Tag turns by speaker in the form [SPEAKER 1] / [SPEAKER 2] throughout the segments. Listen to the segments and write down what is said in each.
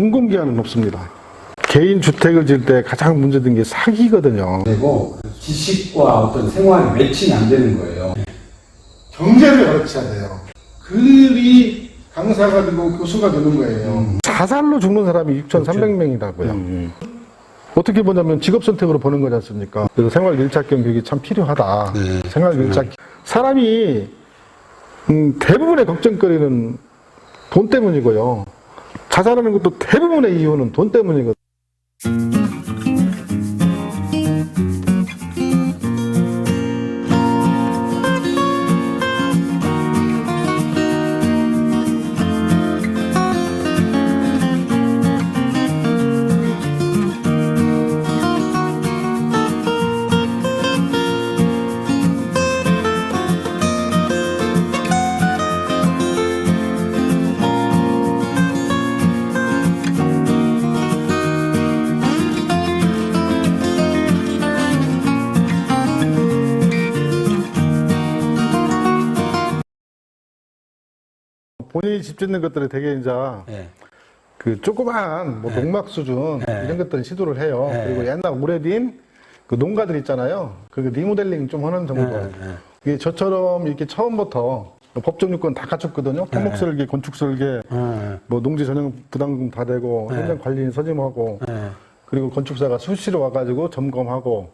[SPEAKER 1] 준공기한은 없습니다. 개인 주택을 지을 때 가장 문제된 게 사기거든요.
[SPEAKER 2] 그리고 지식과 어떤 생활이 매칭이 안 되는 거예요.
[SPEAKER 1] 경제를 가르쳐야 돼요. 그들이 강사가 되고 교수가 되는 거예요. 자살로 죽는 사람이 6,300명이라고요. 어떻게 보냐면 직업 선택으로 보는 거지 않습니까? 그래서 생활 밀착형 교육이 참 필요하다. 생활 밀착. 사람이 대부분의 걱정거리는 돈 때문이고요. 자살하는 것도 대부분의 이유는 돈 때문이거든요. 본인이 집 짓는 것들을 되게 이제 그 조그만 뭐 농막 수준 이런 것들은 시도를 해요. 그리고 옛날 오래된 그 농가들 있잖아요. 그 리모델링 좀 하는 정도. 이게 저처럼 이렇게 처음부터 법정 요건 다 갖췄거든요. 토목 설계, 건축 설계, 뭐 농지 전용 부담금 다 되고 현장 관리인 선임하고 그리고 건축사가 수시로 와가지고 점검하고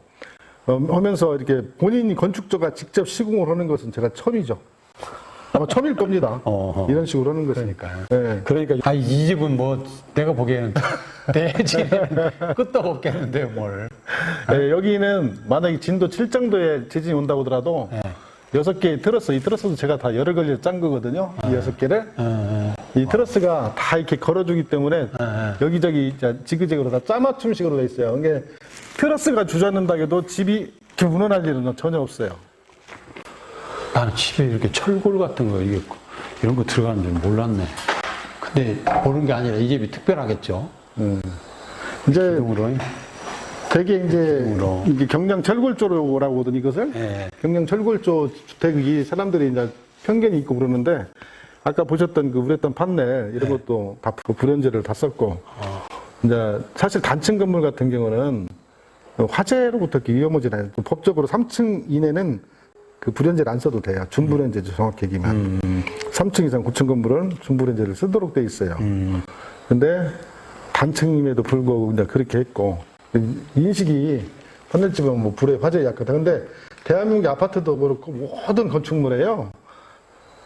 [SPEAKER 1] 하면서 이렇게 본인이 건축자가 직접 시공을 하는 것은 제가 처음이죠. 아마 처음일 겁니다. 이런 식으로 하는 것이니까요. 네.
[SPEAKER 3] 그러니까 이 집은 뭐 내가 보기에는 대지 끝도 없겠는데요, 뭘.
[SPEAKER 1] 네, 여기는 만약에 진도 7 정도의 지진이 온다고 하더라도 6개 트러스, 이 트러스도 제가 다 열을 걸려 짠 거거든요. 이 6개를. 이 트러스가 다 이렇게 걸어주기 때문에 여기저기 지그재그로 다 짜맞춤식으로 돼 있어요. 이게 트러스가 주저앉는다 해도 집이 이렇게 무너날 일은 전혀 없어요.
[SPEAKER 3] 나는 집에 이렇게 철골 같은 거, 이런 거 들어가는 줄 몰랐네. 근데 모르는 게 아니라 이 집이 특별하겠죠.
[SPEAKER 1] 이제
[SPEAKER 3] 기둥으로.
[SPEAKER 1] 되게 이게 경량 철골조라고 하더니 이것을 경량 철골조 주택이 사람들이 이제 편견이 있고 그러는데 아까 보셨던 그 우랬던 판넬 이런 것도 다 불연제를 다 썼고 이제 사실 단층 건물 같은 경우는 화재로부터 위험하지 않아요. 법적으로 3층 이내는 그 불연제를 안 써도 돼요. 준불연제죠, 정확히 얘기하면. 3층 이상 고층 건물은 준불연제를 쓰도록 돼 있어요. 근데 단층임에도 불구하고 이제 그렇게 했고 인식이 판넬집은 뭐 불에 화재에 약하다. 근데 대한민국 아파트도 그렇고 모든 건축물에요.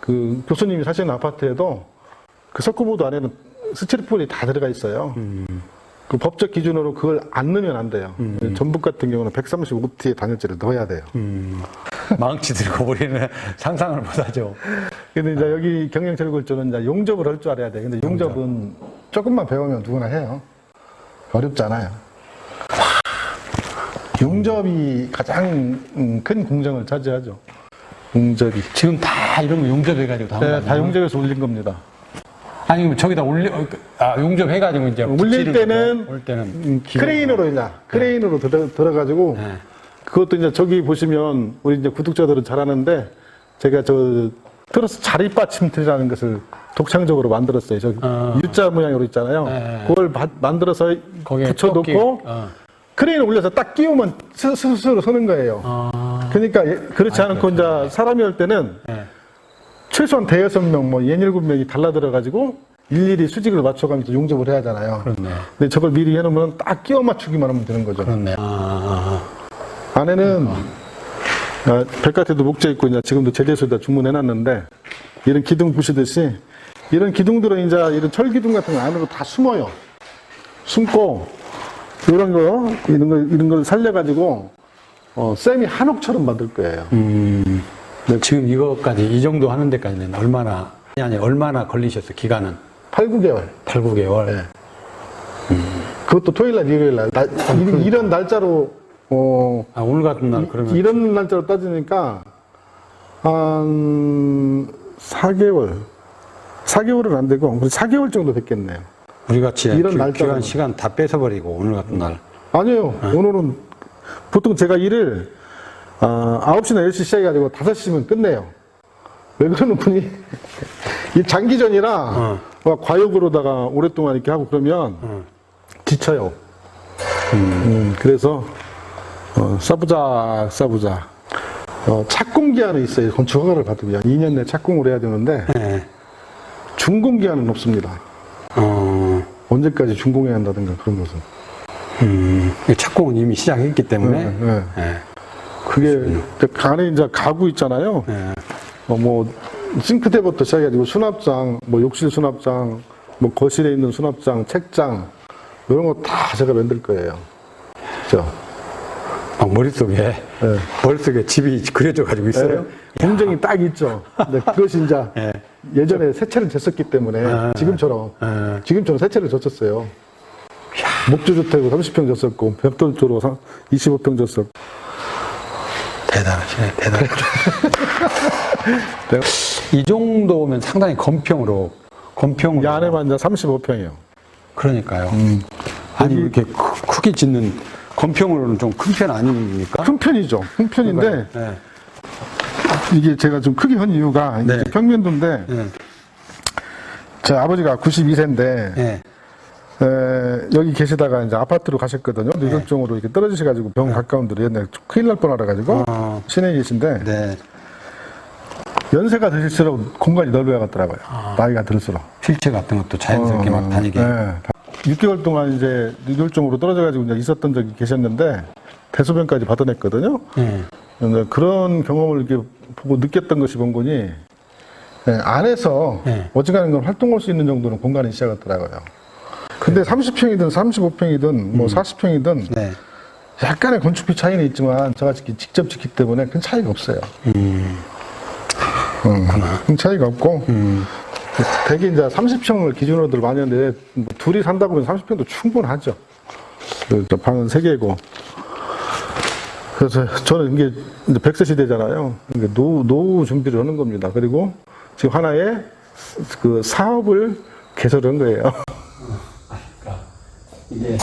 [SPEAKER 1] 그 교수님이 사시는 아파트에도 그 석고보드 안에는 스티로폼이 다 들어가 있어요. 그 법적 기준으로 그걸 안 넣으면 안 돼요. 전북 같은 경우는 135T의 단열재를 넣어야 돼요.
[SPEAKER 3] 망치 들고 우리는 상상을 못하죠.
[SPEAKER 1] 근데 이제 여기 경량철골조는 이제 용접을 할 줄 알아야 돼. 근데 용접은 조금만 배우면 누구나 해요. 어렵잖아요. 용접이 가장 큰 공정을 차지하죠. 용접이.
[SPEAKER 3] 지금 다 이런 거 용접해가지고 다.
[SPEAKER 1] 네, 다 용접해서 올린 겁니다.
[SPEAKER 3] 아니, 그럼 저기다 용접해가지고 이제.
[SPEAKER 1] 올릴 때는 크레인으로 이제, 크레인으로 들어가지고 그것도 이제 저기 보시면 우리 이제 구독자들은 잘 아는데 제가 저 트러스 자리 받침틀이라는 것을 독창적으로 만들었어요. 저 U자 모양으로 있잖아요. 그걸 만들어서 붙여놓고 크레인을 올려서 딱 끼우면 스스로 서는 거예요. 그러니까 그렇지 않고 이제 사람이 올 때는 최소한 대여섯 명, 뭐 67명이 달라들어가지고 일일이 수직을 맞춰가면서 용접을 해야 하잖아요.
[SPEAKER 3] 그렇네.
[SPEAKER 1] 근데 저걸 미리 해놓으면 딱 끼워 맞추기만 하면 되는 거죠.
[SPEAKER 3] 그렇네.
[SPEAKER 1] 안에는 백화태도 목재 있고 이제 지금도 제재소에다 주문해놨는데 이런 기둥 보시듯이 이런 기둥들은 이제 이런 철기둥 같은 거 안으로 다 숨어요. 숨고 이런 걸 살려가지고 쌤이 한옥처럼 만들 거예요.
[SPEAKER 3] 지금 이거까지 이 정도 하는 데까지는 얼마나 걸리셨어요? 기간은?
[SPEAKER 1] 8, 9개월.
[SPEAKER 3] 8, 9개월.
[SPEAKER 1] 네. 그것도 토요일날, 일요일날 이런 날짜로
[SPEAKER 3] 오늘 같은 날 그러면
[SPEAKER 1] 이런 날짜로 따지니까 한 4개월은 안 되고 4개월 정도 됐겠네요.
[SPEAKER 3] 우리 같이
[SPEAKER 1] 이런 날짜로
[SPEAKER 3] 시간 다 뺏어버리고 오늘 같은 날.
[SPEAKER 1] 아니에요. 오늘은 보통 제가 일을 9시나 10시 시작해가지고 5시면 끝내요. 왜 그러는 분이 이 장기전이라 막 과욕으로다가 오랫동안 이렇게 하고 그러면 지쳐요. 그래서 싸부작 착공기한은 있어요. 건축허가를 받으면 2년 내 착공을 해야 되는데
[SPEAKER 3] 네.
[SPEAKER 1] 준공기한은 없습니다. 언제까지 준공해야 한다든가 그런 것은.
[SPEAKER 3] 착공은 이미 시작했기 때문에.
[SPEAKER 1] 네. 그게 안에 이제 가구 있잖아요. 뭐 싱크대부터 시작해가지고 수납장, 뭐 욕실 수납장, 뭐 거실에 있는 수납장, 책장 이런 거 다 제가 만들 거예요. 그죠?
[SPEAKER 3] 막 머릿속에 집이 그려져 가지고 있어요.
[SPEAKER 1] 공정이 딱 있죠. 근데 그것이 이제 예전에 세채를 쟀었기 때문에 지금처럼 세채를 졌었어요. 목조주택으로 30평 졌었고 벽돌조로 25평 졌었고.
[SPEAKER 3] 대단하시네, 이 정도면 상당히 건평으로.
[SPEAKER 1] 이 안에만 이제 35평이요.
[SPEAKER 3] 그러니까요. 아니 이렇게 크게 짓는 건평으로는 좀 큰 편 아닙니까?
[SPEAKER 1] 큰 편이죠. 큰 편인데 이게 제가 좀 크게 한 이유가 이제 평면도인데 제 아버지가 92세인데 여기 계시다가 이제 아파트로 가셨거든요. 뇌졸중으로 이렇게 떨어지셔가지고 병 가까운 데로 옛날에 큰일 날 뻔하셔가지고 시내에 계신데 연세가 드실수록 공간이 넓어야겠더라고요. 나이가 들수록.
[SPEAKER 3] 휠체어 같은 것도 자연스럽게 막 다니게.
[SPEAKER 1] 6개월 동안 이제 뇌졸중으로 떨어져가지고 이제 있었던 적이 계셨는데 대소변까지 받아냈거든요. 그런 경험을 이렇게 보고 느꼈던 것이 본거니 안에서 어지간한 건 활동할 수 있는 정도는 공간이 시작하더라고요. 근데 30평이든 35평이든 뭐 40평이든 약간의 건축비 차이는 있지만 저같이 직접 짓기 때문에 큰 차이가 없어요. 큰 차이가 없고 대개 이제 30평을 기준으로들 많이 하는데 뭐 둘이 산다고 하면 30평도 충분하죠. 방은 3개고. 그래서 저는 이게 이제 100세 시대잖아요. 그러니까 노후 준비를 하는 겁니다. 그리고 지금 하나의 그 사업을 개설한 거예요.
[SPEAKER 2] 이게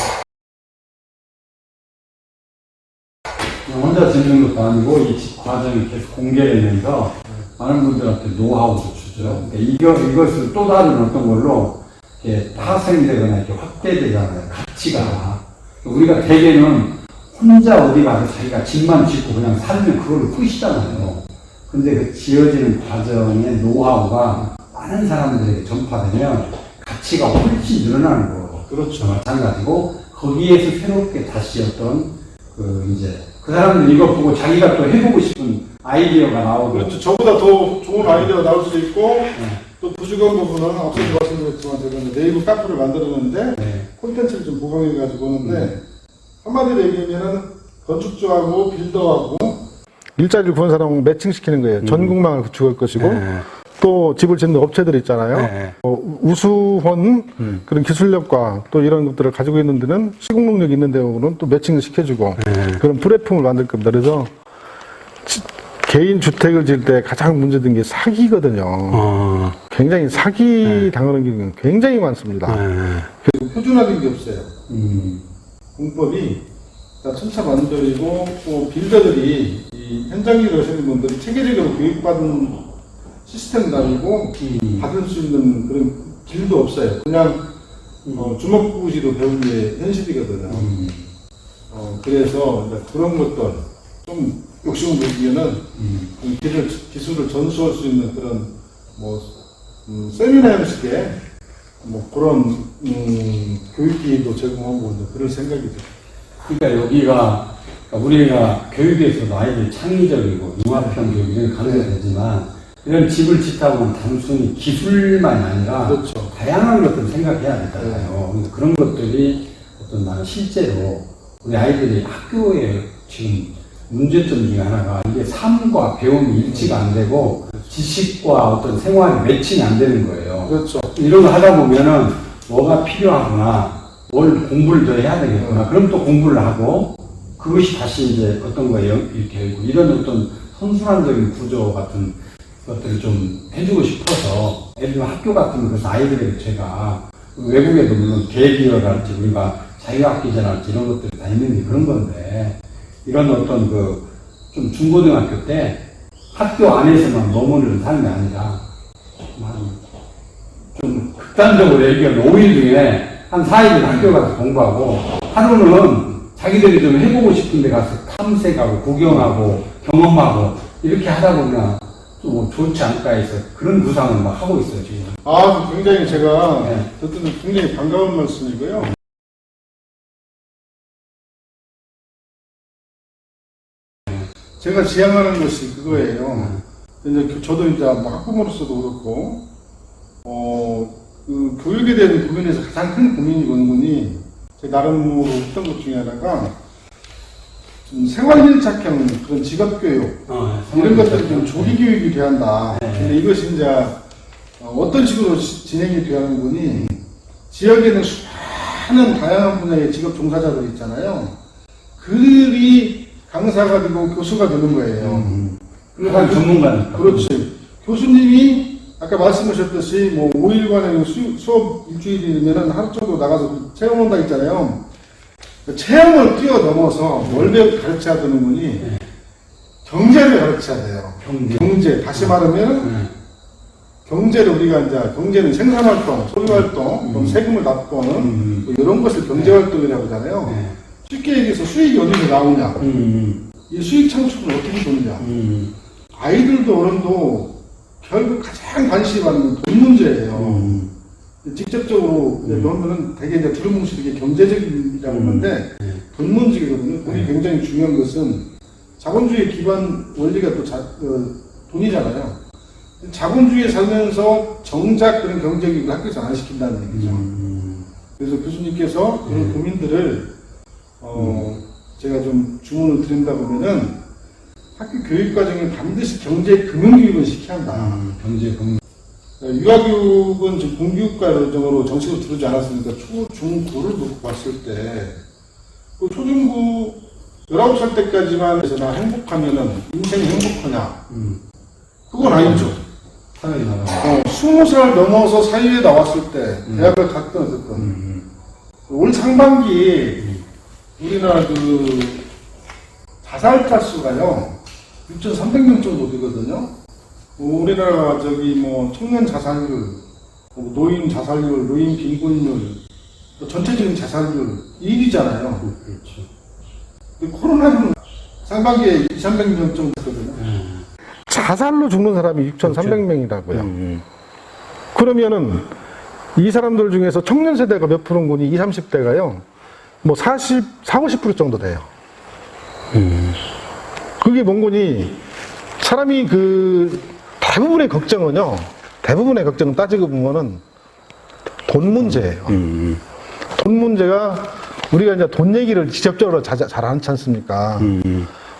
[SPEAKER 2] 혼자 짓는 것도 아니고 이 집 과정이 계속 공개되면서 많은 분들한테 노하우도 주죠. 그러니까 이것을 또 다른 어떤 걸로 이렇게 파생되거나 이렇게 확대되잖아요. 가치가. 우리가 대개는 혼자 어디 가서 자기가 집만 짓고 그냥 살면 그걸로 끝이잖아요. 근데 그 지어지는 과정의 노하우가 많은 사람들에게 전파되면 가치가 훨씬 늘어나는 거예요.
[SPEAKER 1] 그렇죠.
[SPEAKER 2] 마찬가지고 거기에서 새롭게 다시 어떤 그 사람들 이거 보고 자기가 또 해보고 싶은 아이디어가 나오고.
[SPEAKER 1] 그렇죠. 저보다 더 좋은 아이디어가 나올 수도 있고 또 부족한 부분은 앞서도 말씀드렸지만 제가 네이버 카페를 만들었는데 콘텐츠를 좀 보강해가지고 하는데 한마디로 얘기하면은 건축주하고 빌더하고 일자리를 구한 사람을 매칭시키는 거예요. 전국망을 구축할 것이고 또 집을 짓는 업체들 있잖아요. 우수한 그런 기술력과 또 이런 것들을 가지고 있는 데는 시공 능력이 있는 데는 또 매칭을 시켜주고 그런 플랫폼을 만들 겁니다. 그래서 개인 주택을 지을 때 가장 문제된 게 사기거든요. 굉장히 사기 당하는 게 굉장히 많습니다. 그리고 꾸준하게 게 없어요. 공법이 천차만별이고 또 빌더들이 이 현장 일을 하시는 분들이 체계적으로 교육받은 시스템도 아니고 받을 수 있는 그런 길도 없어요. 그냥 주먹구지로 배운 게 현실이거든요. 그래서 그런 것들 좀 욕심을 부리면은 기술을 전수할 수 있는 그런 뭐 세미나 형식의 뭐 그런 교육기회도 제공하고 이제 그럴 생각이죠.
[SPEAKER 2] 그러니까 여기가 우리가 교육에서도 아이들 창의적이고 융합형 교육 이런 가능해야 되지만 이런 집을 짓다 보면 단순히 기술만이 아니라
[SPEAKER 1] 그렇죠.
[SPEAKER 2] 다양한 것들을 생각해야 되잖아요. 그런 것들이 어떤 나는 실제로 우리 아이들이 학교에 지금 문제점 중에 하나가 이게 삶과 배움이 일치가 안 되고 지식과 어떤 생활이 매칭이 안 되는 거예요.
[SPEAKER 1] 그렇죠.
[SPEAKER 2] 이런 거 하다 보면은 뭐가 필요하구나, 뭘 공부를 더 해야 되겠구나. 그럼 또 공부를 하고 그것이 다시 이제 어떤 거에 이렇게 있고 이런 어떤 선순환적인 구조 같은 것들을 좀 해주고 싶어서 예를 들면 학교 같은 곳에서 아이들에게 제가 외국에도 물론 대기업이랄지 우리가 자유학기제랄지 이런 것들이 다 있는데 그런 건데 이런 어떤 좀 중고등학교 때 학교 안에서만 머무르는 삶이 아니라 한 좀 극단적으로 얘기하면 5일 중에 한 4일은 학교 가서 공부하고 하루는 자기들이 좀 해보고 싶은 데 가서 탐색하고 구경하고 경험하고 이렇게 하다 보면 좀 좋지 않을까 해서 그런 구상을 막 하고 있어요, 지금.
[SPEAKER 1] 아, 굉장히 제가
[SPEAKER 2] 네.
[SPEAKER 1] 듣는 굉장히 반가운 말씀이고요. 제가 지향하는 것이 그거예요. 이제 저도 이제 뭐 학부모로서도 그렇고, 그 교육에 대한 고민에서 가장 큰 고민이 원군이 제 나름으로 했던 것 중에 하나가 좀 생활밀착형 그런 직업교육 이런 것들이 좀 조기 교육이 돼야 한다. 근데 이것이 이제 어떤 식으로 진행이 돼야 하는 분이 지역에는 수많은 다양한 분야의 직업 종사자들 있잖아요. 그들이 강사가 되고 교수가 되는 거예요.
[SPEAKER 2] 그러니까 전문가니까.
[SPEAKER 1] 그렇지. 교수님이 아까 말씀하셨듯이 뭐 5일간의 수업 일주일이면은 하루 정도 나가서 체험한다 했잖아요. 체험을 뛰어넘어서 뭘 가르쳐야 되는 분이 경제를 가르쳐야 돼요. 경제. 다시 말하면 경제를 우리가 이제 경제는 생산활동, 소유활동, 그럼 세금을 납부하는 뭐 이런 것을 경제활동이라고 하잖아요. 쉽게 얘기해서 수익이 어디서 나오냐. 이 수익 창출을 어떻게 보느냐. 아이들도 어른도 결국 가장 관심이 받는 돈 문제예요. 직접적으로 보면은 되게 이제 두루뭉실하게 경제적이라고 하는데 돈 문제거든요. 돈이 굉장히 중요한 것은 자본주의 기반 원리가 또 돈이잖아요. 자본주의에 살면서 정작 그런 경제교육을 학교에서 안 시킨다는 얘기죠. 그래서 교수님께서 그런 고민들을 제가 좀 주문을 드린다 보면은 학교 교육 과정에 반드시 경제 금융교육을 시켜야 한다.
[SPEAKER 2] 경제 금융.
[SPEAKER 1] 유아교육은 지금 공교육과정으로 정식으로 들어오지 않았으니까 초, 중, 고를 놓고 봤을 때, 그 초중고 19살 때까지만 해서 나 행복하면은 인생이 행복하냐? 그건 아니죠.
[SPEAKER 2] 사회에 나가.
[SPEAKER 1] 20살 넘어서 사회에 나왔을 때, 대학을 갔든 어쨌든, 올 상반기에 우리나라 그 자살자 수가요, 6,300명 정도 되거든요. 우리나라 저기 뭐 청년 자살률, 노인 자살률, 노인 빈곤율, 전체적인 자살률 1위잖아요.
[SPEAKER 2] 그렇죠.
[SPEAKER 1] 코로나는 상반기에 2,300명 정도 되거든요. 자살로 죽는 사람이 6,300명이라고요. 그러면은 이 사람들 중에서 청년 세대가 몇 프로인군이 20, 30대가요. 뭐 40, 50% 정도 돼요. 그게 뭔군이 사람이 그 대부분의 걱정은요. 대부분의 걱정은 따지고 보면은 돈 문제예요. 돈 문제가 우리가 이제 돈 얘기를 직접적으로 잘 안 하지 않습니까?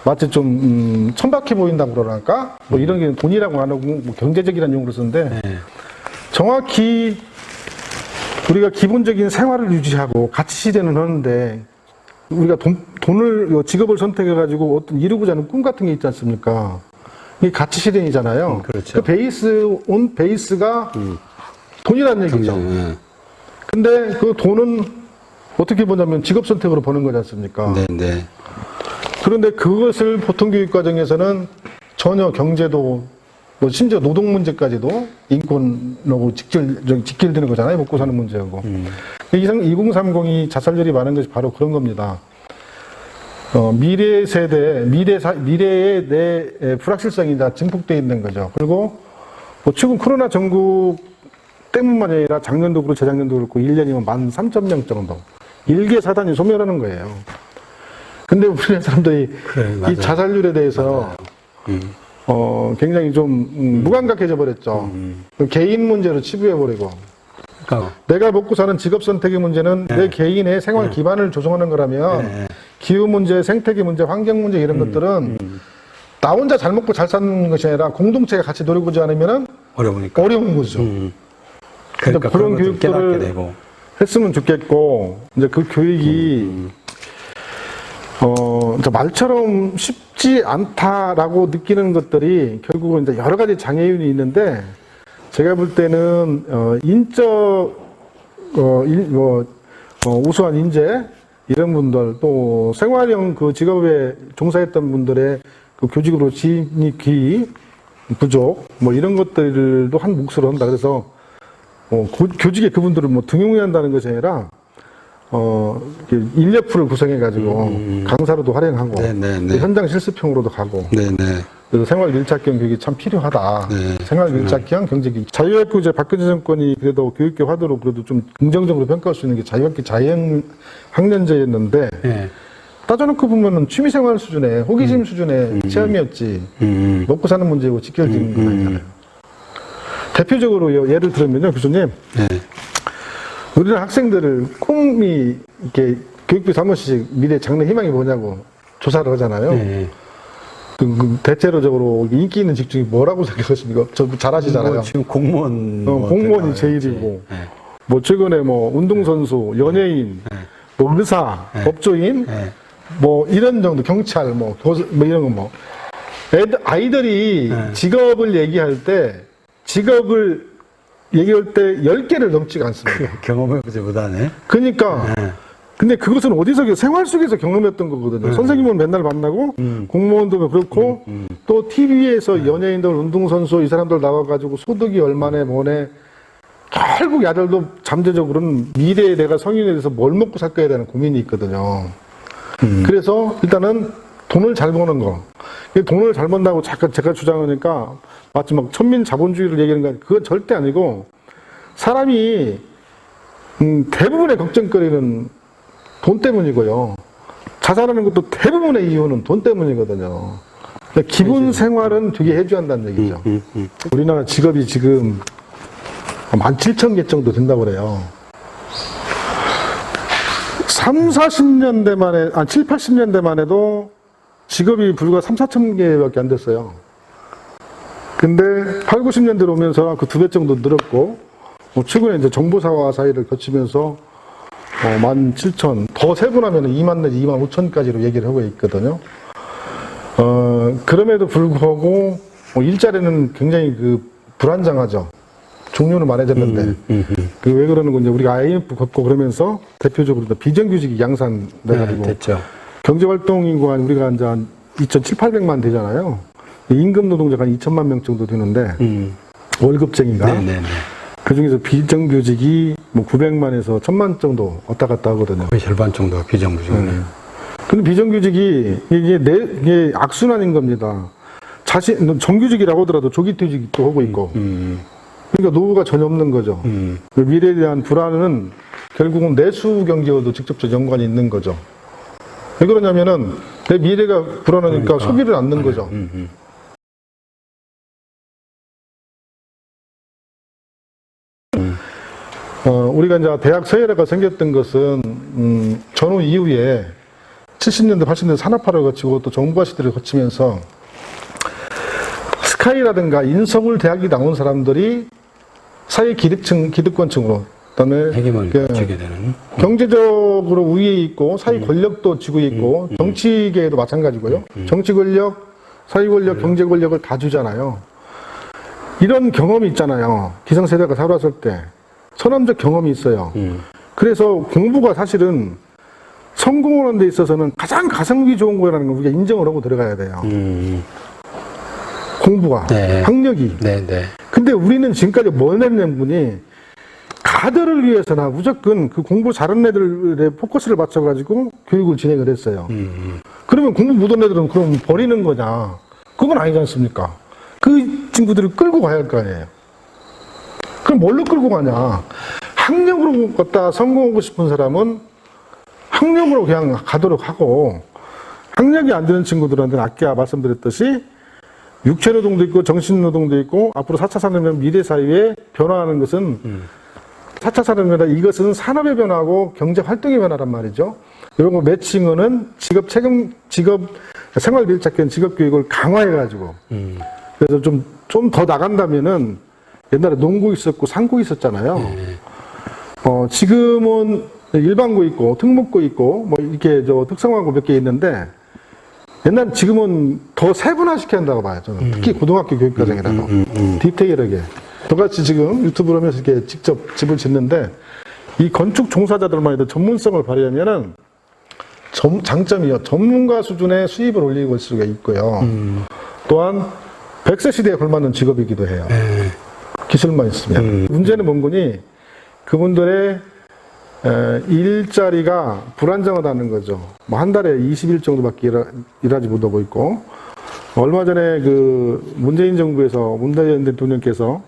[SPEAKER 1] 마치 좀 천박해 보인다고 그러랄까? 뭐 이런 게 돈이라고 안 하고 뭐 경제적이라는 용어를 쓰는데 정확히 우리가 기본적인 생활을 유지하고 가치 실현을 하는데 우리가 돈을 직업을 선택해 가지고 어떤 이루고자 하는 꿈 같은 게 있지 않습니까? 이게 가치 실현이잖아요.
[SPEAKER 3] 그렇죠.
[SPEAKER 1] 그 베이스가 돈이라는 얘기죠. 근데 그 돈은 어떻게 보냐면 직업 선택으로 버는 거지 않습니까?
[SPEAKER 3] 네.
[SPEAKER 1] 그런데 그것을 보통 교육 과정에서는 전혀 경제도 뭐 심지어 노동 문제까지도 인권하고 직결되는 거잖아요. 먹고 사는 문제하고. 2030이 자살률이 많은 것이 바로 그런 겁니다. 미래 세대, 미래의 내 불확실성이 다 증폭되어 있는 거죠. 그리고 뭐 최근 코로나 전국 때문만 아니라 작년도 그렇고 재작년도 그렇고 1년이면 13,000명 정도. 일개 사단이 소멸하는 거예요. 근데 우리나라 사람들이 이 자살률에 대해서 굉장히 좀 무감각해져 버렸죠. 개인 문제로 치부해버리고.
[SPEAKER 3] 그러니까
[SPEAKER 1] 내가 먹고 사는 직업 선택의 문제는 내 개인의 생활 기반을 조성하는 거라면 기후 문제, 생태계 문제, 환경 문제 이런 것들은 나 혼자 잘 먹고 잘 사는 것이 아니라 공동체가 같이 노려보지 않으면
[SPEAKER 3] 어려우니까.
[SPEAKER 1] 어려운 거죠.
[SPEAKER 3] 그러니까
[SPEAKER 1] 그런
[SPEAKER 3] 것도 깨닫게
[SPEAKER 1] 교육들을
[SPEAKER 3] 되고.
[SPEAKER 1] 했으면 좋겠고 이제 그 교육이 이제 말처럼 쉽지 않다라고 느끼는 것들이 결국은 이제 여러 가지 장애인이 있는데 제가 볼 때는 우수한 인재 이런 분들 또 생활형 그 직업에 종사했던 분들의 그 교직으로 진입 기회 부족 뭐 이런 것들도 한 몫으로 한다. 그래서 교직에 그분들을 뭐 등용한다는 것이 아니라 이렇게 인력풀을 구성해가지고 강사로도 활용하고
[SPEAKER 3] 네네네.
[SPEAKER 1] 현장 실습형으로도 가고
[SPEAKER 3] 네네.
[SPEAKER 1] 그래서 생활 밀착형 교육이 참 필요하다.
[SPEAKER 3] 네.
[SPEAKER 1] 생활 밀착형 경제교육. 자유학교 이제 박근혜 정권이 그래도 교육계 화두로 그래도 좀 긍정적으로 평가할 수 있는 게 자유학교 자연학년제였는데
[SPEAKER 3] 네.
[SPEAKER 1] 따져놓고 보면은 취미생활 수준의 호기심 수준의 체험이었지 먹고 사는 문제고 지켜지는 건 아니잖아요. 대표적으로 예를 들면요, 교수님.
[SPEAKER 3] 네.
[SPEAKER 1] 우리는 학생들을 꿈이 이렇게 교육부 사무실 미래 장래 희망이 뭐냐고 조사를 하잖아요.
[SPEAKER 3] 네.
[SPEAKER 1] 대체로적으로 인기 있는 직종이 뭐라고 생각하십니까? 저 잘 아시잖아요.
[SPEAKER 3] 지금 공무원.
[SPEAKER 1] 공무원이 제일이고,
[SPEAKER 3] 네.
[SPEAKER 1] 뭐 최근에 뭐 운동선수, 연예인, 뭐 의사, 법조인, 뭐 이런 정도 경찰, 뭐 교수, 뭐 이런 거 뭐. 아이들이 직업을 얘기할 때 10개를 넘지가 않습니다.
[SPEAKER 3] 경험해보지 못하네.
[SPEAKER 1] 그러니까 근데 그것은 어디서 생활 속에서 경험했던 거거든요. 선생님은 맨날 만나고 공무원도 그렇고 또 TV에서 연예인들, 운동선수 이 사람들 나와가지고 소득이 얼마네 뭐네 결국 아들도 잠재적으로는 미래에 내가 성인에 대해서 뭘 먹고 살 거에 대한 고민이 있거든요. 그래서 일단은 돈을 잘 버는 거. 돈을 잘 번다고 잠깐 제가 주장하니까 마치 막 천민 자본주의를 얘기하는 거 그건 절대 아니고 사람이 대부분의 걱정거리는 돈 때문이고요. 자살하는 것도 대부분의 이유는 돈 때문이거든요. 그러니까 기본 생활은 되게 해줘야 한다는 얘기죠. 우리나라 직업이 지금 17,000개 정도 된다고 그래요. 7, 80년대만 해도 직업이 불과 3, 4천 개밖에 안 됐어요. 근데 8, 90년대로 오면서 그 2배 정도 늘었고, 최근에 이제 정보사와 사이를 거치면서 17,000, 더 세분하면 2만 내지 2만 5천까지로 얘기를 하고 있거든요. 그럼에도 불구하고 일자리는 굉장히 불안정하죠. 종류는 많아졌는데 왜 그러는 건지 우리가 IMF 겪고 그러면서 대표적으로 비정규직이 양산돼가지고
[SPEAKER 3] 됐죠.
[SPEAKER 1] 경제활동인구가 우리가 이제 한 2,700, 800만 되잖아요. 임금 노동자가 한 2천만 명 정도 되는데 월급쟁이가
[SPEAKER 3] 네네네.
[SPEAKER 1] 그 중에서 비정규직이 뭐 900만에서 1000만 정도 왔다 갔다 하거든요.
[SPEAKER 3] 거의 절반 정도가 비정규직이네.
[SPEAKER 1] 근데 비정규직이 이게 악순환인 겁니다. 정규직이라고 하더라도 조기퇴직이 또 하고 있고. 그러니까 노후가 전혀 없는 거죠. 그 미래에 대한 불안은 결국은 내수 경제와도 직접적 연관이 있는 거죠. 왜 그러냐면은 내 미래가 불안하니까 소비를 않는 거죠. 우리가 이제 대학 서열화가 생겼던 것은 전후 이후에 70년대, 80년대 산업화를 거치고 또 정부화 시대를 거치면서 스카이라든가 인서울 대학이 나온 사람들이 사회 기득권층으로 그다음에
[SPEAKER 3] 해결을 갖추게 되는.
[SPEAKER 1] 경제적으로 우위에 있고 사회 권력도 쥐고 있고 정치계에도 마찬가지고요. 정치 권력, 사회 권력, 경제 권력을 다 주잖아요. 이런 경험이 있잖아요. 기성세대가 살아왔을 때 선험적 경험이 있어요. 그래서 공부가 사실은 성공하는 데 있어서는 가장 가성비 좋은 거라는 걸 우리가 인정을 하고 들어가야 돼요. 공부가,
[SPEAKER 3] 네.
[SPEAKER 1] 학력이.
[SPEAKER 3] 네네.
[SPEAKER 1] 근데 우리는 지금까지 뭘 냈는 분이 가들을 위해서나 무조건 그 공부 잘하는 애들의 포커스를 맞춰가지고 교육을 진행을 했어요. 그러면 공부 못한 애들은 그럼 버리는 거냐? 그건 아니지 않습니까? 그 친구들을 끌고 가야 할 거 아니에요. 그럼 뭘로 끌고 가냐? 학력으로 갖다 성공하고 싶은 사람은 학력으로 그냥 가도록 하고 학력이 안 되는 친구들한테는 아까 말씀드렸듯이 육체노동도 있고 정신노동도 있고 앞으로 4차 산업혁명 미래 사회에 변화하는 것은 4차 산업혁명 이것은 산업의 변화하고 경제 활동의 변화란 말이죠. 이런 거 매칭은 직업 생활 밀착형 직업 교육을 강화해 가지고 그래서 좀 더 나간다면은 옛날에 농고 있었고 상고 있었잖아요. 지금은 일반고 있고 특목고 있고 뭐 이렇게 특성화고 몇 개 있는데 지금은 더 세분화시켜야 한다고 봐요. 저는 특히 고등학교 교육과정이라도 디테일하게. 저같이 지금 유튜브를 하면서 이렇게 직접 집을 짓는데 이 건축 종사자들만 해도 전문성을 발휘하면은 장점이요. 전문가 수준의 수입을 올리고 올 수가 있고요. 또한 100세 시대에 걸맞는 직업이기도 해요. 기술만 있으면. 문제는 뭔 거니 그분들의 일자리가 불안정하다는 거죠. 뭐 한 달에 20일 정도밖에 일하지 못하고 있고, 얼마 전에 그 문재인 정부에서 문재인 대통령께서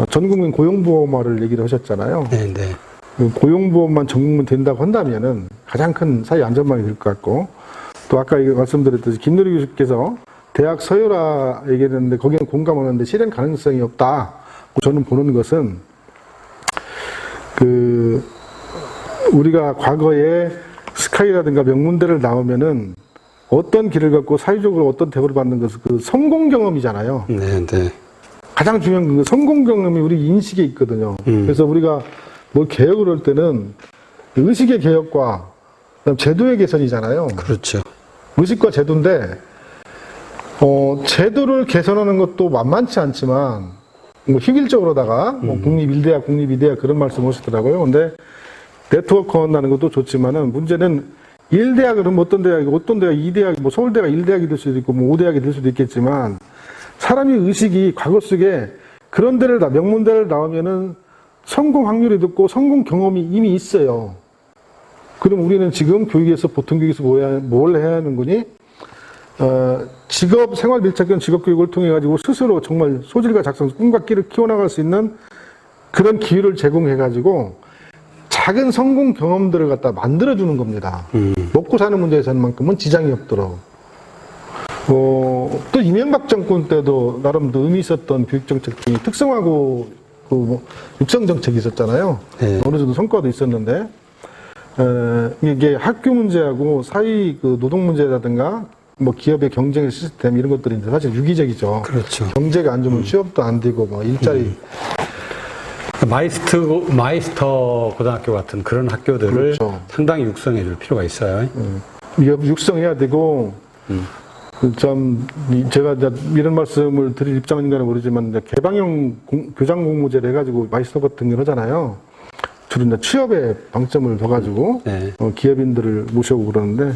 [SPEAKER 1] 전 국민 고용보험화를 얘기를 하셨잖아요.
[SPEAKER 3] 네, 네.
[SPEAKER 1] 그 고용보험만 전 국민 된다고 한다면은 가장 큰 사회 안전망이 될 것 같고, 또 아까 말씀드렸듯이 김노리 교수께서 대학 서열화 얘기했는데 거기는 공감하는데 실현 가능성이 없다. 저는 보는 것은 그 우리가 과거에 스카이라든가 명문대를 나오면은 어떤 길을 걷고 사회적으로 어떤 대우를 받는 것은 그 성공 경험이잖아요.
[SPEAKER 3] 네, 네.
[SPEAKER 1] 가장 중요한 그 성공 경험이 우리 인식에 있거든요. 그래서 우리가 뭘 개혁을 할 때는 의식의 개혁과 그다음 제도의 개선이잖아요.
[SPEAKER 3] 그렇죠.
[SPEAKER 1] 의식과 제도인데 제도를 개선하는 것도 만만치 않지만 뭐 휘길적으로다가 뭐 국립1대학, 국립2대학 그런 말씀 하시더라고요. 근데 네트워크 한다는 것도 좋지만은 문제는 1대학은 어떤 대학이고 어떤 대학 2대학, 뭐 서울대가 1대학이 될 수도 있고 뭐 5대학이 될 수도 있겠지만 사람이 의식이 과거 속에 그런 데를 명문대를 나오면은 성공 확률이 높고 성공 경험이 이미 있어요. 그럼 우리는 지금 교육에서 보통 교육에서 뭘 해야 하는 거니? 직업 생활 밀착형 직업 교육을 통해 가지고 스스로 정말 소질과 작성, 꿈과 끼를 키워나갈 수 있는 그런 기회를 제공해 가지고 작은 성공 경험들을 갖다 만들어 주는 겁니다. 먹고 사는 문제에서만큼은 지장이 없도록. 또 이명박 정권 때도 나름 의미 있었던 교육 정책 중에 특성화고 육성 정책이 있었잖아요.
[SPEAKER 3] 네.
[SPEAKER 1] 어느 정도 성과도 있었는데 이게 학교 문제하고 사회 그 노동 문제라든가 뭐 기업의 경쟁의 시스템 이런 것들이 사실 유기적이죠.
[SPEAKER 3] 그렇죠.
[SPEAKER 1] 경제가 안 좋으면 취업도 안 되고 뭐 일자리
[SPEAKER 3] 마이스터 고등학교 같은 그런 학교들을
[SPEAKER 1] 그렇죠.
[SPEAKER 3] 상당히 육성해 줄 필요가 있어요.
[SPEAKER 1] 육성해야 되고 제가 이제 이런 말씀을 드릴 입장인가는 모르지만 이제 개방형 교장 공모제를 해가지고 마이스터 같은 걸 하잖아요. 주로 이제 취업에 방점을 둬가지고
[SPEAKER 3] 네.
[SPEAKER 1] 기업인들을 모셔오고 그러는데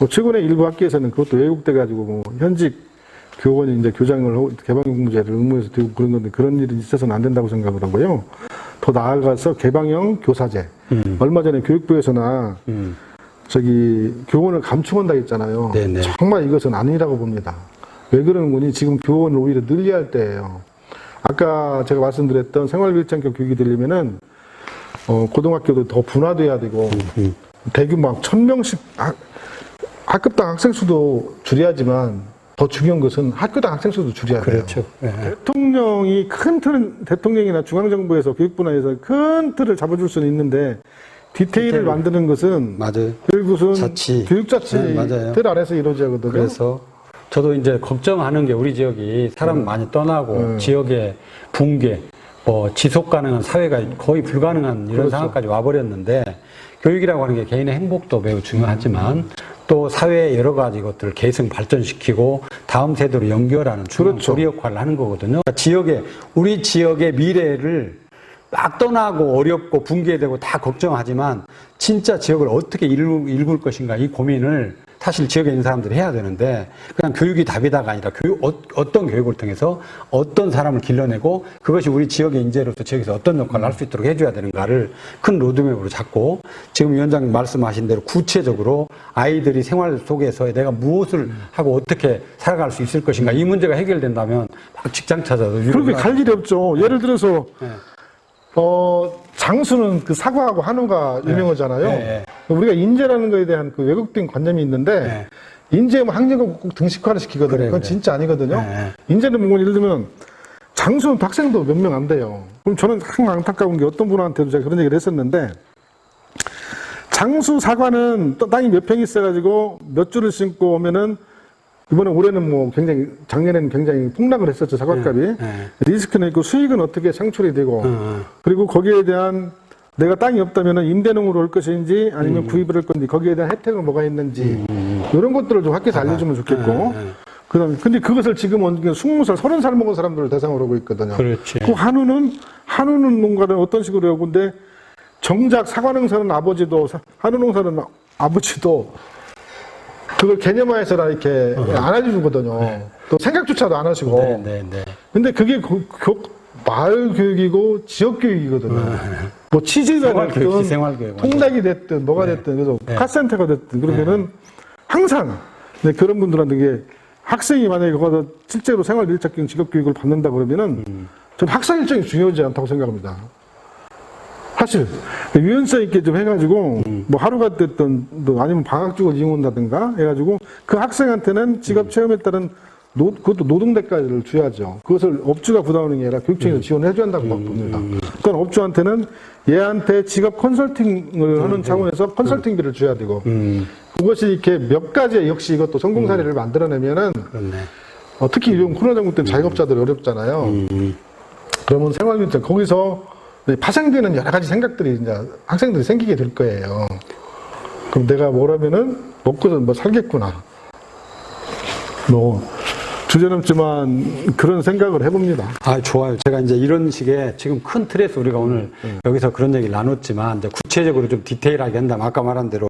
[SPEAKER 1] 최근에 일부 학교에서는 그것도 왜곡돼 가지고 뭐 현직 교원이 이제 교장을 개방 공모제를 의무에서 들고 그런 건데 그런 일이 있어서는 안 된다고 생각을 하고요. 더 나아가서 개방형 교사제. 얼마 전에 교육부에서나 교원을 감축한다 했잖아요.
[SPEAKER 3] 네네.
[SPEAKER 1] 정말 이것은 아니라고 봅니다. 왜 그러는 거니? 지금 교원을 오히려 늘려야 할 때예요. 아까 제가 말씀드렸던 생활밀착형 교육이 되려면은 고등학교도 더 분화돼야 되고 대규모 막 1000명씩 학급당 학생 수도 줄여야지만 더 중요한 것은 학교당 학생 수도 줄여야 돼요.
[SPEAKER 3] 그렇죠. 네.
[SPEAKER 1] 대통령이 큰 틀은 대통령이나 중앙정부에서 교육부나에서 큰 틀을 잡아줄 수는 있는데 디테일을 만드는 것은
[SPEAKER 3] 맞아요.
[SPEAKER 1] 결국은
[SPEAKER 3] 자치.
[SPEAKER 1] 교육자치
[SPEAKER 3] 네, 맞아요.
[SPEAKER 1] 틀 아래서 이루어져야 하거든요.
[SPEAKER 3] 그래서 저도 이제 걱정하는 게 우리 지역이 사람 많이 떠나고 지역의 붕괴, 지속 가능한 사회가 거의 불가능한 이런
[SPEAKER 1] 그렇죠.
[SPEAKER 3] 상황까지 와버렸는데 교육이라고 하는 게 개인의 행복도 매우 중요하지만 또 사회의 여러 가지 것들을 계승 발전시키고 다음 세대로 연결하는 중요한
[SPEAKER 1] 그렇죠.
[SPEAKER 3] 고리 역할을 하는 거거든요. 그러니까 우리 지역의 미래를 막 떠나고 어렵고 붕괴되고 다 걱정하지만 진짜 지역을 어떻게 일굴 것인가 이 고민을 사실 지역에 있는 사람들이 해야 되는데 그냥 교육이 답이다가 아니라 어떤 교육을 통해서 어떤 사람을 길러내고 그것이 우리 지역의 인재로서 지역에서 어떤 역할을 할 수 있도록 해줘야 되는가를 큰 로드맵으로 잡고 지금 위원장님 말씀하신 대로 구체적으로 아이들이 생활 속에서 내가 무엇을 하고 어떻게 살아갈 수 있을 것인가 이 문제가 해결된다면 막 직장 찾아도
[SPEAKER 1] 그렇게 갈 일이 없죠. 예를 들어서
[SPEAKER 3] 네.
[SPEAKER 1] 장수는 그 사과하고 한우가 유명하잖아요.
[SPEAKER 3] 네.
[SPEAKER 1] 우리가 인재라는 거에 대한 그 왜곡된 관념이 있는데 인재면 학력을 꼭 등식화를 시키거든요. 그건 진짜 아니거든요.
[SPEAKER 3] 네.
[SPEAKER 1] 인재는 뭐 예를 들면 장수는 학생도 몇 명 안 돼요. 그럼 저는 항상 안타까운 게 어떤 분한테도 제가 그런 얘기를 했었는데 장수 사과는 땅이 몇 평 있어가지고 몇 줄을 심고 오면은 이번에 올해는 뭐 굉장히 작년에는 굉장히 폭락을 했었죠 사과값이 리스크는 있고 수익은 어떻게 창출이 되고 그리고 거기에 대한 내가 땅이 없다면 임대농으로 할 것인지 아니면 구입을 할 건지 거기에 대한 혜택은 뭐가 있는지 이런 것들을 좀 학교에서 알려주면 좋겠고 그다음에 근데 그것을 지금 20살 30살 먹은 사람들을 대상으로 하고 있거든요.
[SPEAKER 3] 그렇지.
[SPEAKER 1] 그 한우는 농가는 어떤 식으로 하고 근데 정작 사과 농사는 아버지도 한우 농사는 아버지도 그걸 개념화해서 이렇게 안 해주거든요. 또 생각조차도 안 하시고.
[SPEAKER 3] 네.
[SPEAKER 1] 근데 그게 마을 교육이고 지역 교육이거든요. 뭐 취지가
[SPEAKER 3] 생활교육이지,
[SPEAKER 1] 됐든
[SPEAKER 3] 생활교육.
[SPEAKER 1] 통락이 됐든 뭐가 됐든 그래서 카센터가 됐든 그러면은 항상 네, 그런 분들한테 이게 학생이 만약에 거기서 실제로 생활 밀착형 직업 교육을 받는다 그러면은 전 학생 일정이 중요하지 않다고 생각합니다. 사실 유연성 있게 좀 해가지고 뭐 하루가 됐든 또 아니면 방학주를 이용한다든가 해가지고 그 학생한테는 직업 체험에 따른 그것도 노동 대가를 줘야죠. 그것을 업주가 부담하는 게 아니라 교육청에서 지원해줘야 한다고 봅니다. 그러니까 업주한테는 얘한테 직업 컨설팅을 하는 차원에서 컨설팅비를 줘야 되고 그것이 이렇게 몇 가지 역시 이것도 성공 사례를 만들어내면은 특히 이런 코로나 정부 때문에 자영업자들이 어렵잖아요. 그러면 생활민증 거기서 파생되는 여러 가지 생각들이 이제 학생들이 생기게 될 거예요. 그럼 내가 뭐라면은 먹고서 뭐 살겠구나. 뭐 주저넘지만 그런 생각을 해봅니다.
[SPEAKER 3] 아, 좋아요. 제가 이제 이런 식의 지금 큰 틀에서 우리가 오늘 여기서 그런 얘기를 나눴지만 이제 구체적으로 좀 디테일하게 한다면 아까 말한 대로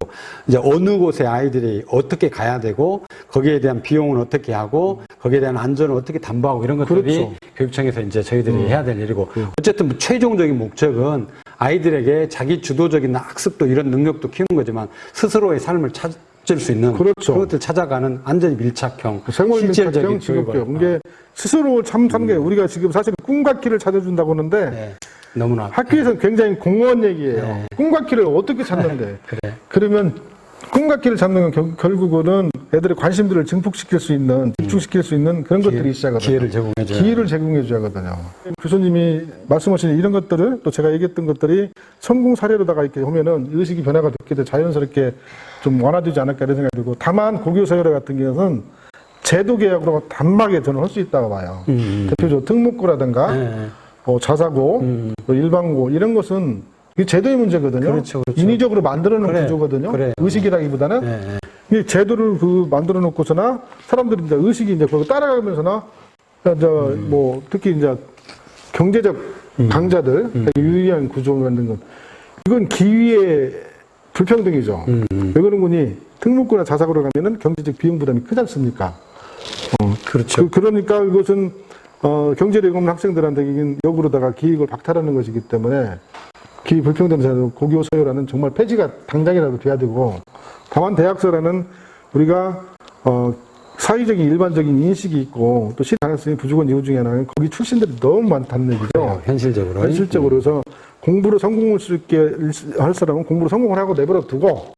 [SPEAKER 3] 이제 어느 곳에 아이들이 어떻게 가야 되고 거기에 대한 비용은 어떻게 하고 거기에 대한 안전을 어떻게 담보하고 이런 것들이
[SPEAKER 1] 그렇죠.
[SPEAKER 3] 교육청에서 이제 저희들이 해야 될 일이고 어쨌든 뭐 최종적인 목적은 아이들에게 자기 주도적인 학습도 이런 능력도 키우는 거지만 스스로의 삶을 찾을 수 있는
[SPEAKER 1] 그렇죠.
[SPEAKER 3] 그것들 찾아가는 완전히 밀착형
[SPEAKER 1] 생활
[SPEAKER 3] 실질적인
[SPEAKER 1] 밀착형 직업교육.
[SPEAKER 3] 교육을.
[SPEAKER 1] 이게 스스로 참 게 우리가 지금 사실 꿈과 길을 찾아준다고 하는데
[SPEAKER 3] 네, 너무나
[SPEAKER 1] 학교에서는 굉장히 공무원 얘기예요. 꿈과 길을 어떻게 찾는데?
[SPEAKER 3] 그래.
[SPEAKER 1] 그러면 꿈과 길을 찾는 건 결국은 애들의 관심들을 증폭시킬 수 있는, 집중시킬 수 있는 그런 것들이 시작하거든요.
[SPEAKER 3] 기회를 제공해줘야
[SPEAKER 1] 기회를 제공해줘야 하거든요. 교수님이 말씀하신 이런 것들을 또 제가 얘기했던 것들이 성공 사례로다가 이렇게 보면은 의식이 변화가 됐기 때문에 자연스럽게 좀 완화되지 않을까 이런 생각이 들고 다만 고교사회라 같은 경우는 제도 계약으로 단막에 저는 할 수 있다고 봐요. 대표적으로 특목고라든가 자사고, 또 일반고 이런 것은 이게 제도의 문제거든요.
[SPEAKER 3] 그렇죠, 그렇죠.
[SPEAKER 1] 인위적으로 만들어 놓은
[SPEAKER 3] 그래,
[SPEAKER 1] 구조거든요.
[SPEAKER 3] 그래.
[SPEAKER 1] 의식이라기보다는 이 제도를 만들어 놓고서나 사람들이 이제 의식이 이제 그걸 따라가면서나 이제 뭐 특히 이제 경제적 강자들 유리한 구조를 만든 건 이건 기회의 불평등이죠. 왜 그런 거니 특목고나 자사고로 가면은 경제적 비용 부담이 크지 않습니까?
[SPEAKER 3] 그렇죠.
[SPEAKER 1] 그러니까 이것은 경제력이 없는 학생들한테 역으로다가 기획을 박탈하는 것이기 때문에 기회 불평등 제도 고교서열화는 정말 폐지가 당장이라도 돼야 되고 다만 대학서라는 우리가 사회적인 일반적인 인식이 있고 또 실현 가능성이 부족한 이유 중에 하나는 거기 출신들이 너무 많다는 얘기죠.
[SPEAKER 3] 현실적으로.
[SPEAKER 1] 현실적으로 그래서 공부로 성공할 수 있게 할 사람은 공부로 성공을 하고 내버려 두고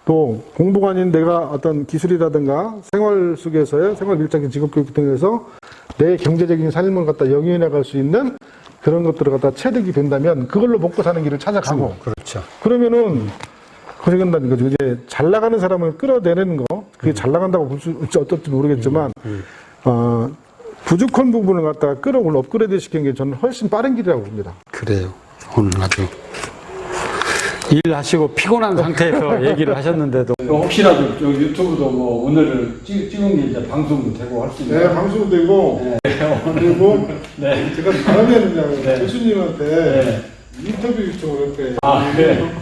[SPEAKER 1] 또 공부가 아닌 내가 어떤 기술이라든가 생활 속에서의 생활 밀착형 직업교육 등에서 내 경제적인 삶을 갖다 영위해 나갈 수 있는 그런 것들을 갖다 체득이 된다면 그걸로 먹고 사는 길을 찾아가고
[SPEAKER 3] 그렇죠.
[SPEAKER 1] 그러면은 고생한다는 거죠. 이제 잘 나가는 사람을 끌어내는 거 그게 잘 나간다고 볼 수 어떨지 모르겠지만 부족한 부분을 갖다가 끌어올려 업그레이드 시키는 게 저는 훨씬 빠른 길이라고 봅니다.
[SPEAKER 3] 그래요. 오늘 아주 일하시고 피곤한 상태에서 얘기를 하셨는데도
[SPEAKER 2] 혹시라도 유튜브도 뭐 오늘을 찍은 게 이제 방송도 되고 할 수 있나요?
[SPEAKER 1] 네, 방송도 되고 그리고
[SPEAKER 2] 네.
[SPEAKER 1] 제가 다음에는
[SPEAKER 2] 네.
[SPEAKER 1] 교수님한테
[SPEAKER 2] 네.
[SPEAKER 1] 인터뷰 요청을 할거예요.
[SPEAKER 2] 아, 네.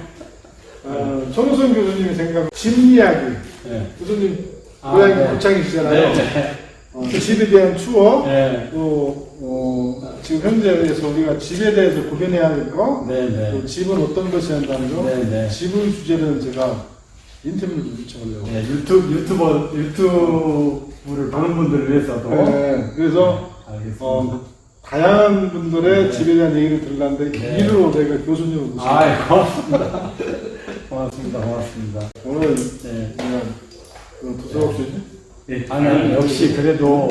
[SPEAKER 1] 손호선 교수님이 생각하는 집 이야기.
[SPEAKER 2] 네.
[SPEAKER 1] 교수님 고향이
[SPEAKER 2] 네.
[SPEAKER 1] 고창이시잖아요.
[SPEAKER 2] 네.
[SPEAKER 1] 그 집에 대한 추억,
[SPEAKER 2] 네.
[SPEAKER 1] 또 지금 현재에서 우리가 집에 대해서 구현해야 할 거,
[SPEAKER 2] 네, 네.
[SPEAKER 1] 또 집은 어떤 것이 한다는 거,
[SPEAKER 2] 네, 네.
[SPEAKER 1] 집을 주제로 제가 인터뷰를 좀 요청하려고.
[SPEAKER 2] 네, 유튜브를 보는 분들을 위해서도.
[SPEAKER 1] 네, 그래서
[SPEAKER 2] 알겠습니다.
[SPEAKER 1] 다양한 분들의
[SPEAKER 2] 네.
[SPEAKER 1] 집에 대한 얘기를 들었는데
[SPEAKER 2] 네.
[SPEAKER 1] 이로 내가 교수님을 모시고
[SPEAKER 2] 고맙습니다. 고맙습니다.
[SPEAKER 1] 오늘
[SPEAKER 2] 네.
[SPEAKER 1] 그냥 도서관이지?
[SPEAKER 2] 아니, 역시 그래도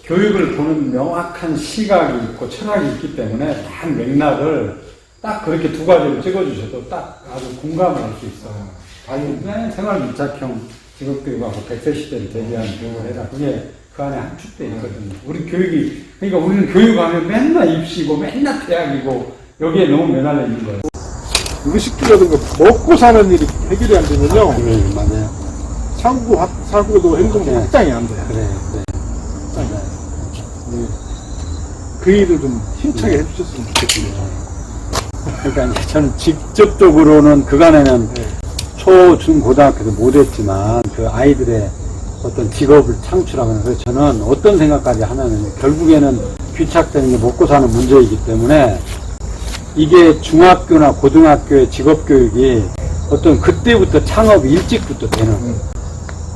[SPEAKER 2] 교육을 보는 명확한 시각이 있고 철학이 있기 때문에 딱 맥락을 딱 그렇게 두 가지로 찍어주셔도 딱 아주 공감을 할 수 있어요.
[SPEAKER 1] 다행입니다.
[SPEAKER 2] 생활 밀착형 직업교육하고 100세 시대를 대비하는 교육을 해라. 그게 그 안에 함축되어 있거든요. 우리 교육이, 그러니까 우리는 교육하면 맨날 입시고 맨날 대학이고 여기에 너무 매달려 있는 거예요.
[SPEAKER 1] 의식주라든가 먹고 사는 일이 해결이 안 되면요.
[SPEAKER 3] 네, 맞아요.
[SPEAKER 1] 사고도 행동도 확장이 안 돼요.
[SPEAKER 3] 그래, 네.
[SPEAKER 1] 그 일을 좀 힘차게 해주셨으면 좋겠습니다.
[SPEAKER 3] 그러니까 이제 저는 직접적으로는 그간에는 초, 중, 고등학교도 못했지만 그 아이들의 어떤 직업을 창출하거나 그래서 저는 어떤 생각까지 하냐면 결국에는 귀착되는 게 먹고 사는 문제이기 때문에 이게 중학교나 고등학교의 직업교육이 어떤 그때부터 창업이 일찍부터 되는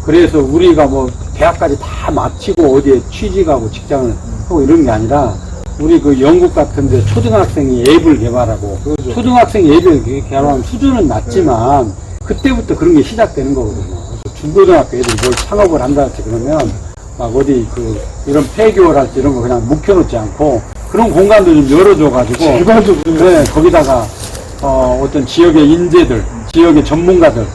[SPEAKER 3] 그래서 우리가 뭐 대학까지 다 마치고 어디에 취직하고 직장을 하고 이런 게 아니라 우리 그 영국 같은데 초등학생이 앱을 개발하고
[SPEAKER 1] 그렇죠.
[SPEAKER 3] 초등학생이 앱을 개발하면 수준은 낮지만 그때부터 그런 게 시작되는 거거든요. 그래서 중고등학교 애들이 뭘 창업을 한다 할지 그러면 막 어디 그 이런 폐교를 할지 이런 거 그냥 묵혀놓지 않고 그런 공간도 좀 열어줘가지고 네, 거기다가 어떤 지역의 인재들, 지역의 전문가들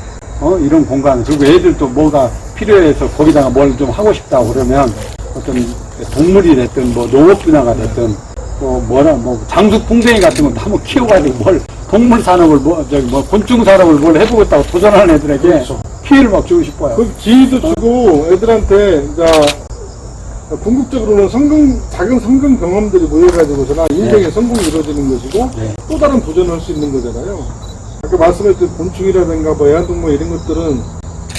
[SPEAKER 3] 이런 공간 그리고 애들도 뭐가 필요해서 거기다가 뭘 좀 하고 싶다고 그러면 어떤 동물이 됐든 뭐 농업 분야가 됐든 뭐 장수풍뎅이 같은 것도 한번 키워가지고 뭘 동물 산업을 뭐 곤충 산업을 뭘 해보겠다고 도전하는 애들에게
[SPEAKER 1] 그렇죠.
[SPEAKER 3] 기회를 막 주고 싶어요.
[SPEAKER 1] 그 기회도 주고 애들한테 이제 궁극적으로는 작은 성공 경험들이 모여가지고서나 인생의 성공이 이루어지는 것이고 또 다른 도전을 할 수 있는 거잖아요. 아까 말씀했던 곤충이라든가 뭐 애완동물 이런 것들은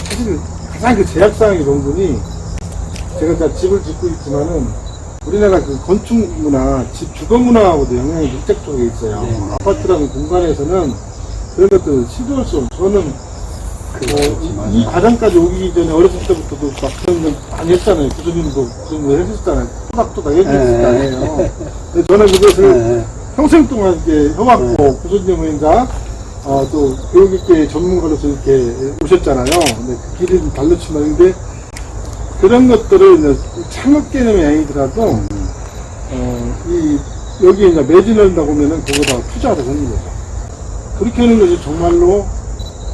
[SPEAKER 1] 사실 가장 그 제약사항의 명분이 제가 다 집을 짓고 있지만은 우리나라 그 건축 문화, 집 주거 문화하고도 영향이 밀접하게 있어요. 아파트라는 공간에서는 그런 것들을 시도할 수 없고 저는 이 과정까지 오기 전에 어렸을 때부터도 막 그런 걸 많이 했잖아요. 구조님도 그런 거 해주셨잖아요. 토닥토닥 해주셨을 거 아니에요. 근데 저는 그것을 평생 동안 이렇게 해왔고, 구조님은 이제, 또 교육있게 전문가로서 이렇게 오셨잖아요. 근데 그 길은 달렸지만, 근데 그런 것들을 이제 창업 개념이 아니더라도, 여기에 이제 매진을 한다고 하면은 그거다 투자를 하는 거죠. 그렇게 하는 것이 정말로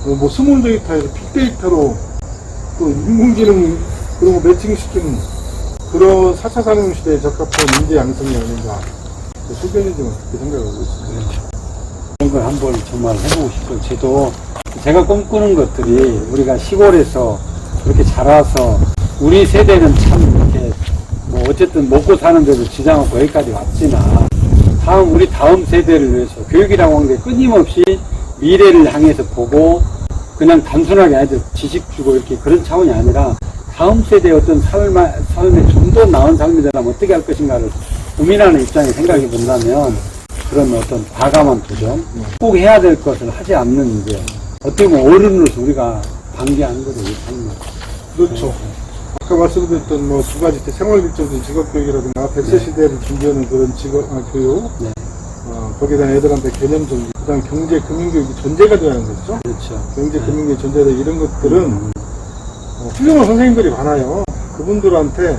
[SPEAKER 1] 뭐 스몰 데이터에서 빅데이터로 또 인공지능 그런 거 매칭시키는 그런 4차 산업시대에 적합한 인재 양성이 아닌가 소견이 좀 그렇게 생각하고 있습니다.
[SPEAKER 3] 그런 걸 한번 정말 해보고 싶어요. 저도 제가 꿈꾸는 것들이 우리가 시골에서 그렇게 자라서 우리 세대는 참 이렇게 뭐 어쨌든 먹고 사는 데도 지장 없고 여기까지 왔지만 우리 다음 세대를 위해서 교육이라고 하는 게 끊임없이 미래를 향해서 보고 그냥 단순하게 아이들 지식 주고 이렇게 그런 차원이 아니라 다음 세대의 어떤 삶에 좀 더 나은 삶이 되려면 어떻게 할 것인가를 고민하는 입장에 생각해 본다면 그런 어떤 과감한 도전, 꼭 해야 될 것을 하지 않는 이제 어떻게 보면 어른으로서 우리가 방기하는 거죠, 이 삶을.
[SPEAKER 1] 그렇죠. 아까 말씀드렸던 뭐 두 가지 생활일정적인 직업교육이라든가 100세 시대를 준비하는 그런 교육, 거기에 대한 애들한테 개념적인, 그 다음 경제, 금융교육이 전제가 되는 거죠.
[SPEAKER 3] 그렇죠.
[SPEAKER 1] 경제, 금융교육 전제가 이런 것들은 훌륭한 선생님들이 많아요. 그분들한테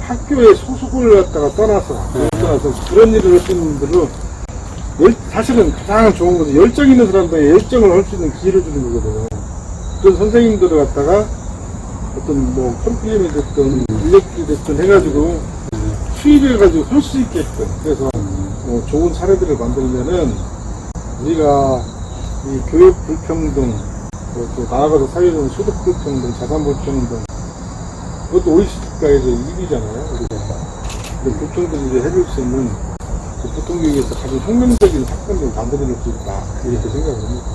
[SPEAKER 1] 학교에 소속을 갖다가 떠나서 그런 일을 할 수 있는 분들은 사실은 가장 좋은 것은 열정 있는 사람들의 열정을 할 수 있는 기회를 주는 거거든요. 그런 선생님들을 갖다가 어떤 뭐 컴플리이 됐든 인력이 됐든 해가지고 수입해가지고 할 수 있게끔 그래서 좋은 사례들을 만들면은 우리가 이 교육 불평등 또 나아가서 사회적인 소득 불평등, 자산 불평등 그것도 OECD 국가에서 1위잖아요. 우리가 근데 불평등을 이제 해줄 수 있는 그 보통교육에서 가장 혁명적인 사건을 만들어낼 수 있다 이렇게 생각을 합니다.